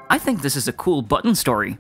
I think this is a cool button story.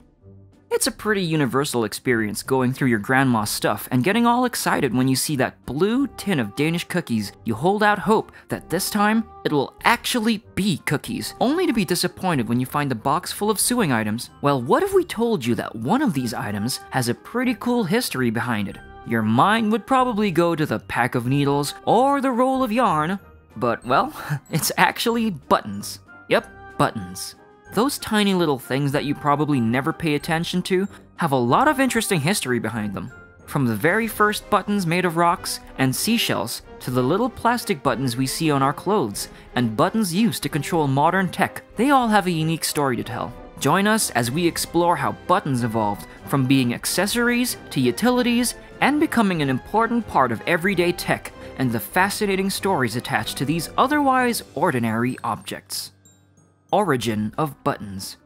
It's a pretty universal experience going through your grandma's stuff and getting all excited when you see that blue tin of Danish cookies. You hold out hope that this time it will actually be cookies, only to be disappointed when you find the box full of sewing items. Well, what if we told you that one of these items has a pretty cool history behind it? Your mind would probably go to the pack of needles or the roll of yarn, but well, it's actually buttons. Yep, buttons. Those tiny little things that you probably never pay attention to have a lot of interesting history behind them. From the very first buttons made of rocks and seashells to the little plastic buttons we see on our clothes and buttons used to control modern tech, they all have a unique story to tell. Join us as we explore how buttons evolved from being accessories to utilities and becoming an important part of everyday tech, and the fascinating stories attached to these otherwise ordinary objects. Origin of buttons.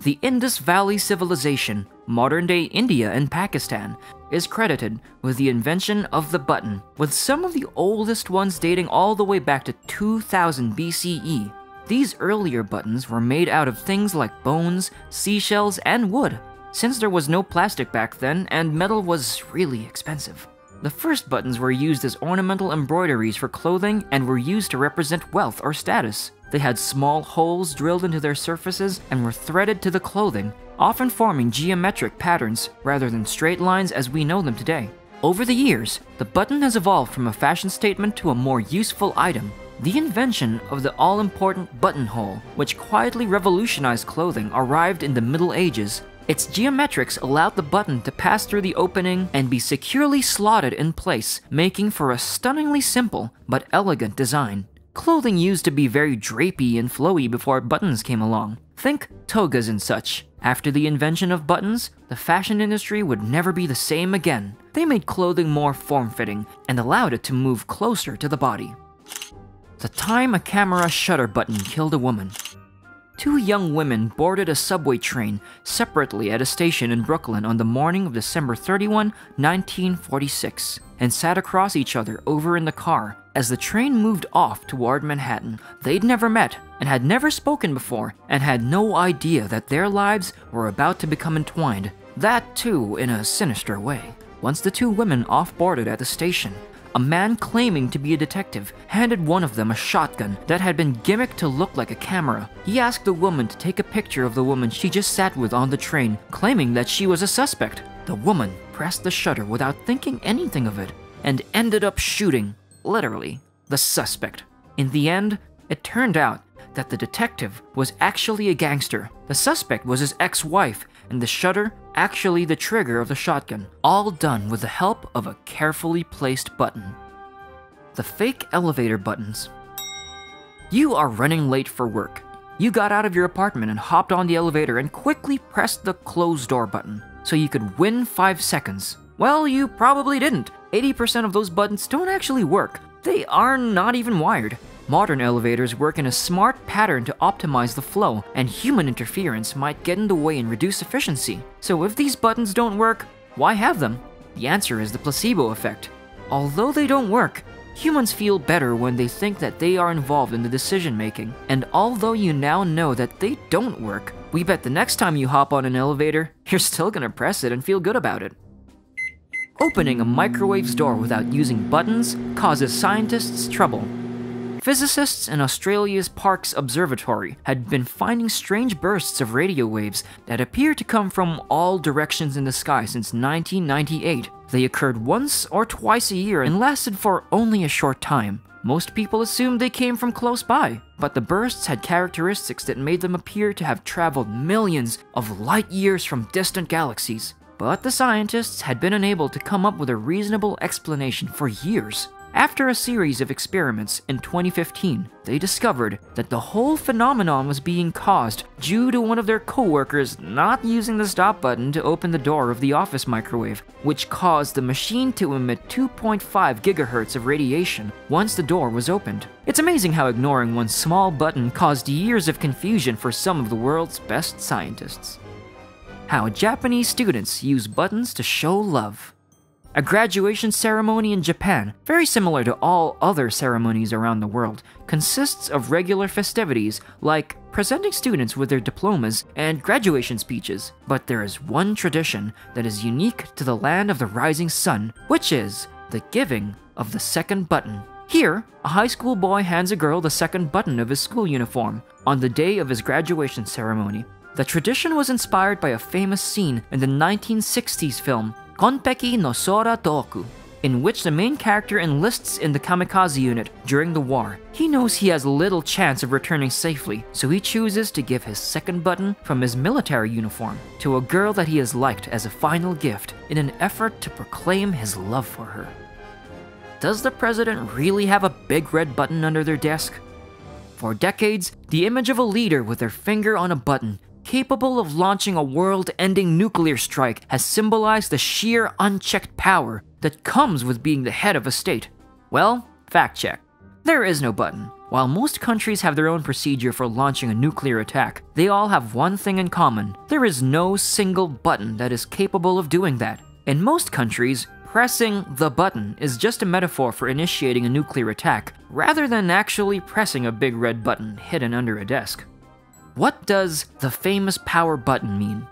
The Indus Valley Civilization, modern-day India and Pakistan, is credited with the invention of the button, with some of the oldest ones dating all the way back to 2000 BCE. These earlier buttons were made out of things like bones, seashells, and wood, since there was no plastic back then and metal was really expensive. The first buttons were used as ornamental embroideries for clothing and were used to represent wealth or status. They had small holes drilled into their surfaces and were threaded to the clothing, often forming geometric patterns rather than straight lines as we know them today. Over the years, the button has evolved from a fashion statement to a more useful item. The invention of the all-important buttonhole, which quietly revolutionized clothing, arrived in the Middle Ages. Its geometrics allowed the button to pass through the opening and be securely slotted in place, making for a stunningly simple but elegant design. Clothing used to be very drapey and flowy before buttons came along. Think togas and such. After the invention of buttons, the fashion industry would never be the same again. They made clothing more form-fitting and allowed it to move closer to the body. The time a camera shutter button killed a woman. Two young women boarded a subway train separately at a station in Brooklyn on the morning of December 31, 1946, and sat across each other over in the car. As the train moved off toward Manhattan, they'd never met and had never spoken before and had no idea that their lives were about to become entwined. That too in a sinister way. Once the two women off-boarded at the station, a man claiming to be a detective handed one of them a shotgun that had been gimmicked to look like a camera. He asked the woman to take a picture of the woman she just sat with on the train, claiming that she was a suspect. The woman pressed the shutter without thinking anything of it and ended up shooting, literally, the suspect. In the end, it turned out that the detective was actually a gangster. The suspect was his ex-wife, and the shutter actually the trigger of the shotgun, all done with the help of a carefully placed button. The fake elevator buttons. You are running late for work. You got out of your apartment and hopped on the elevator and quickly pressed the close door button so you could win 5 seconds. Well, you probably didn't. 80% of those buttons don't actually work. They are not even wired. Modern elevators work in a smart pattern to optimize the flow, and human interference might get in the way and reduce efficiency. So if these buttons don't work, why have them? The answer is the placebo effect. Although they don't work, humans feel better when they think that they are involved in the decision making. And although you now know that they don't work, we bet the next time you hop on an elevator, you're still gonna press it and feel good about it. Opening a microwave's door without using buttons causes scientists trouble. Physicists in Australia's Parkes Observatory had been finding strange bursts of radio waves that appear to come from all directions in the sky since 1998. They occurred once or twice a year and lasted for only a short time. Most people assumed they came from close by, but the bursts had characteristics that made them appear to have traveled millions of light years from distant galaxies. But the scientists had been unable to come up with a reasonable explanation for years. After a series of experiments in 2015, they discovered that the whole phenomenon was being caused due to one of their co-workers not using the stop button to open the door of the office microwave, which caused the machine to emit 2.5 gigahertz of radiation once the door was opened. It's amazing how ignoring one small button caused years of confusion for some of the world's best scientists. How Japanese students use buttons to show love. A graduation ceremony in Japan, very similar to all other ceremonies around the world, consists of regular festivities like presenting students with their diplomas and graduation speeches. But there is one tradition that is unique to the land of the rising sun, which is the giving of the second button. Here, a high school boy hands a girl the second button of his school uniform on the day of his graduation ceremony. The tradition was inspired by a famous scene in the 1960s film Konpeki no Sora Toku, in which the main character enlists in the kamikaze unit during the war. He knows he has little chance of returning safely, so he chooses to give his second button from his military uniform to a girl that he has liked as a final gift in an effort to proclaim his love for her. Does the president really have a big red button under their desk? For decades, the image of a leader with their finger on a button capable of launching a world-ending nuclear strike has symbolized the sheer unchecked power that comes with being the head of a state. Well, fact check. There is no button. While most countries have their own procedure for launching a nuclear attack, they all have one thing in common. There is no single button that is capable of doing that. In most countries, pressing the button is just a metaphor for initiating a nuclear attack, rather than actually pressing a big red button hidden under a desk. What does the famous power button mean?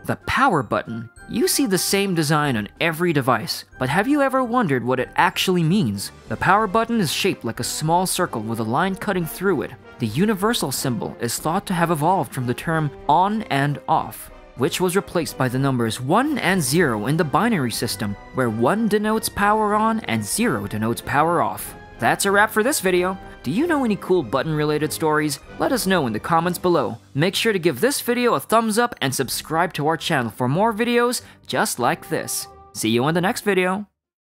The power button. You see the same design on every device, but have you ever wondered what it actually means? The power button is shaped like a small circle with a line cutting through it. The universal symbol is thought to have evolved from the term on and off, which was replaced by the numbers 1 and 0 in the binary system, where 1 denotes power on and 0 denotes power off. That's a wrap for this video. Do you know any cool button-related stories? Let us know in the comments below. Make sure to give this video a thumbs up and subscribe to our channel for more videos just like this. See you in the next video.